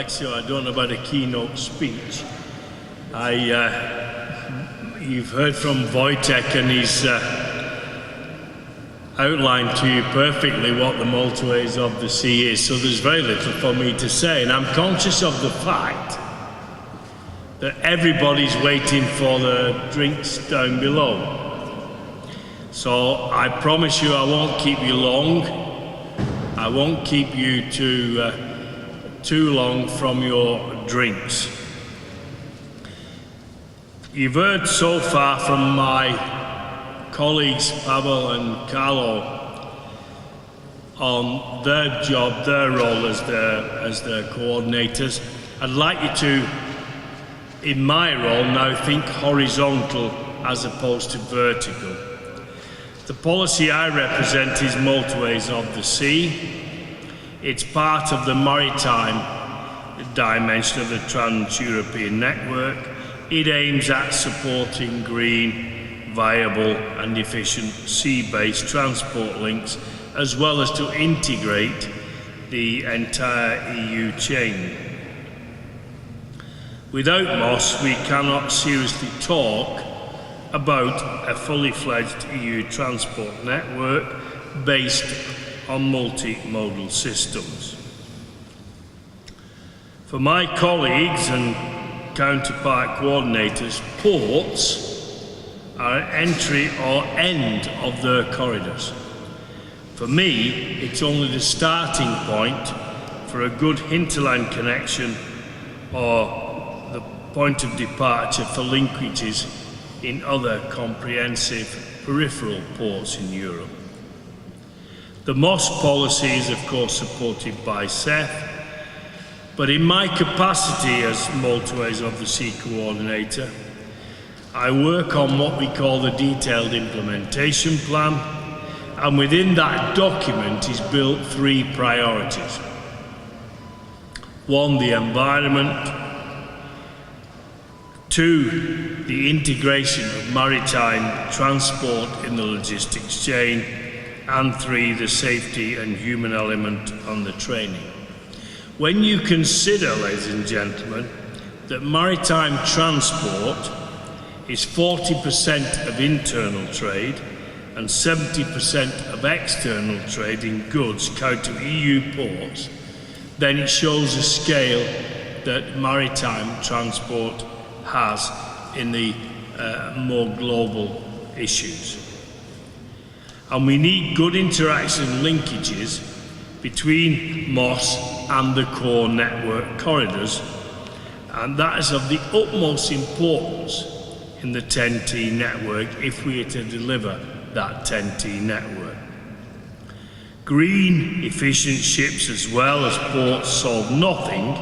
Alexio, I don't know about a keynote speech. You've heard from Wojtek, and he's outlined to you perfectly what the motorways of the sea is, so there's very little for me to say. And I'm conscious of the fact that everybody's waiting for the drinks down below. So I promise you I won't keep you long. I won't keep you too long from your drinks. You've heard so far from my colleagues Pavel and Carlo on their job, their role as their coordinators. I'd like you to, in my role now, think horizontal as opposed to vertical. The policy I represent is motorways of the sea. It's part of the maritime dimension of the Trans-European network. It aims at supporting green, viable and efficient sea-based transport links, as well as to integrate the entire EU chain. Without MOS, we cannot seriously talk about a fully fledged EU transport network based on multimodal systems. For my colleagues and counterpart coordinators, ports are an entry or end of their corridors. For me, it's only the starting point for a good hinterland connection or the point of departure for linkages in other comprehensive peripheral ports in Europe. The MOS policy is of course supported by CEF, but in my capacity as Motorways of the Sea coordinator, I work on what we call the detailed implementation plan, and within that document is built 3 priorities. 1, the environment. 2, the integration of maritime transport in the logistics chain. And 3, the safety and human element on the training. When you consider, ladies and gentlemen, that maritime transport is 40% of internal trade and 70% of external trade in goods carried to EU ports, then it shows the scale that maritime transport has in the more global issues. And we need good interaction linkages between MOS and the core network corridors, and that is of the utmost importance in the TEN-T network if we are to deliver that TEN-T network. Green, efficient ships as well as ports solve nothing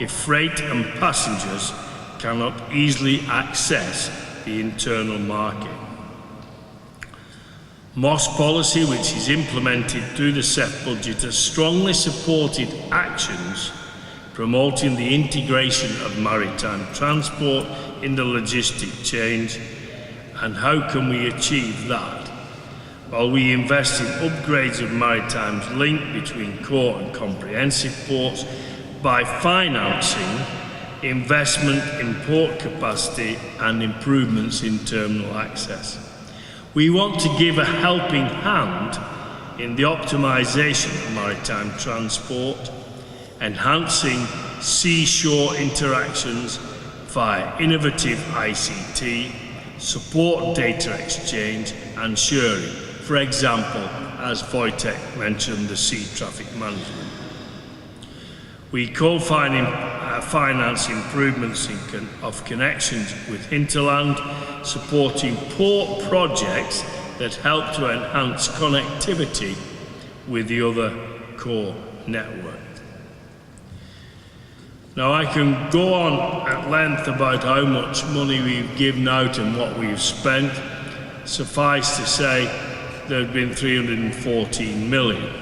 if freight and passengers cannot easily access the internal market. MOS policy, which is implemented through the CEF budget, has strongly supported actions promoting the integration of maritime transport in the logistic chain. And how can we achieve that? Well, we invest in upgrades of maritime's link between core and comprehensive ports by financing investment in port capacity and improvements in terminal access. We want to give a helping hand in the optimization of maritime transport, enhancing sea-shore interactions via innovative ICT, support data exchange and sharing. For example, as Wojtek mentioned, the sea traffic management. We co-finance improvements of connections with hinterland, supporting port projects that help to enhance connectivity with the other core network. Now, I can go on at length about how much money we've given out and what we've spent. Suffice to say, there have been 314 million.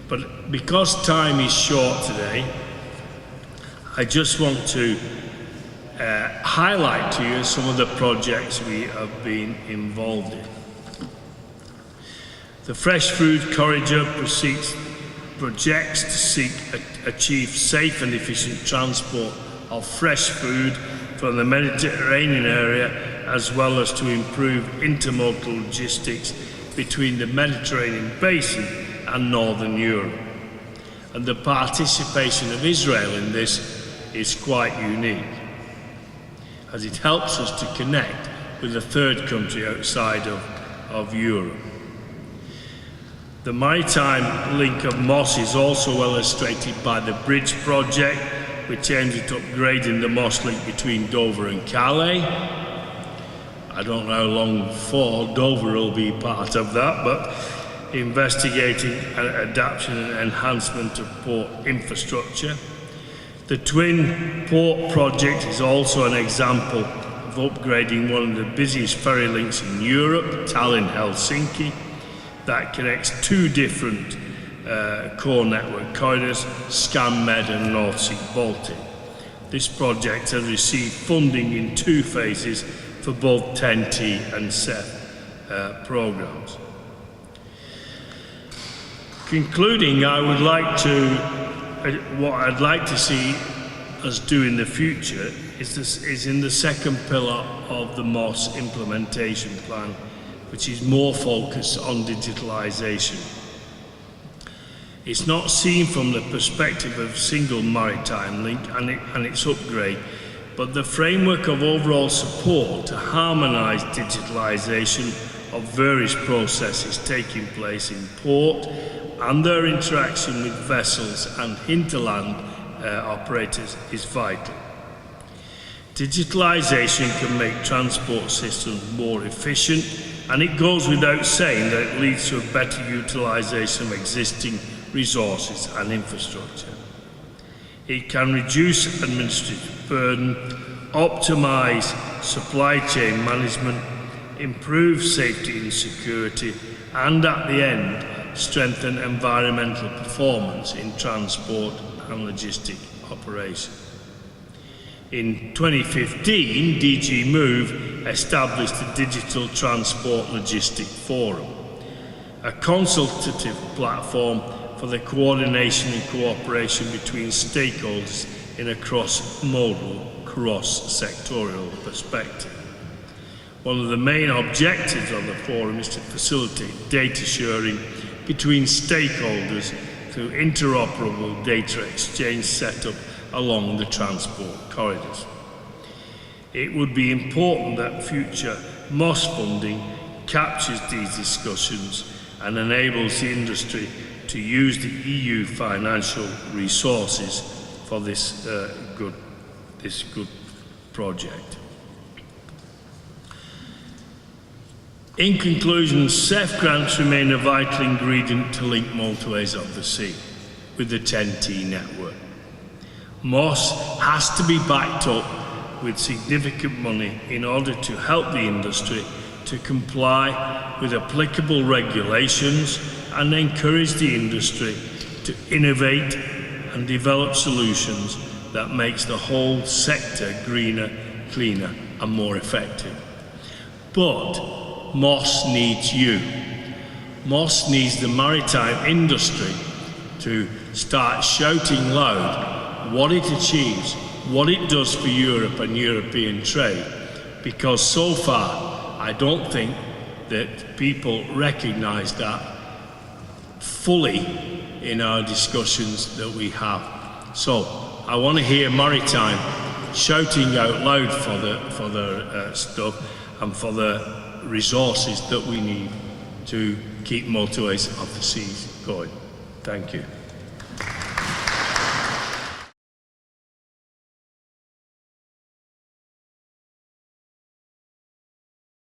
But because time is short today, I just want to highlight to you some of the projects we have been involved in. The Fresh Food Corridor proceeds projects to achieve safe and efficient transport of fresh food from the Mediterranean area, as well as to improve intermodal logistics between the Mediterranean basin and Northern Europe. And the participation of Israel in this is quite unique, as it helps us to connect with a third country outside of Europe. The maritime link of Moss is also illustrated by the bridge project, which aims at upgrading the Moss link between Dover and Calais. I don't know how long for Dover will be part of that, but investigating adaptation and enhancement of port infrastructure. The Twin Port project is also an example of upgrading one of the busiest ferry links in Europe, Tallinn-Helsinki, that connects two different core network corridors, ScanMed and North Sea Baltic. This project has received funding in two phases for both TEN-T and CEF programs. Concluding, what I'd like to see us do in the future is in the second pillar of the MOS implementation plan, which is more focused on digitalisation. It's not seen from the perspective of single maritime link and its upgrade, but the framework of overall support to harmonise digitalisation of various processes taking place in port and their interaction with vessels and hinterland operators is vital. Digitalisation can make transport systems more efficient, and it goes without saying that it leads to a better utilisation of existing resources and infrastructure. It can reduce administrative burden, optimise supply chain management, improve safety and security, and at the end, strengthen environmental performance in transport and logistic operation. In 2015, DG Move established the Digital Transport Logistic Forum, a consultative platform for the coordination and cooperation between stakeholders in a cross-modal, cross-sectorial perspective. One of the main objectives of the forum is to facilitate data sharing between stakeholders through interoperable data exchange setup along the transport corridors. It would be important that future MOS funding captures these discussions and enables the industry to use the EU financial resources for this good project. In conclusion, CEF grants remain a vital ingredient to link motorways of the sea with the TEN-T network. MOS has to be backed up with significant money in order to help the industry to comply with applicable regulations and encourage the industry to innovate and develop solutions that makes the whole sector greener, cleaner and more effective. But MOS needs you. MOS needs the maritime industry to start shouting loud what it achieves, what it does for Europe and European trade, because so far I don't think that people recognise that fully in our discussions that we have. So I want to hear maritime shouting out loud for their stuff and for the resources that we need to keep motorways of the seas going. Thank you.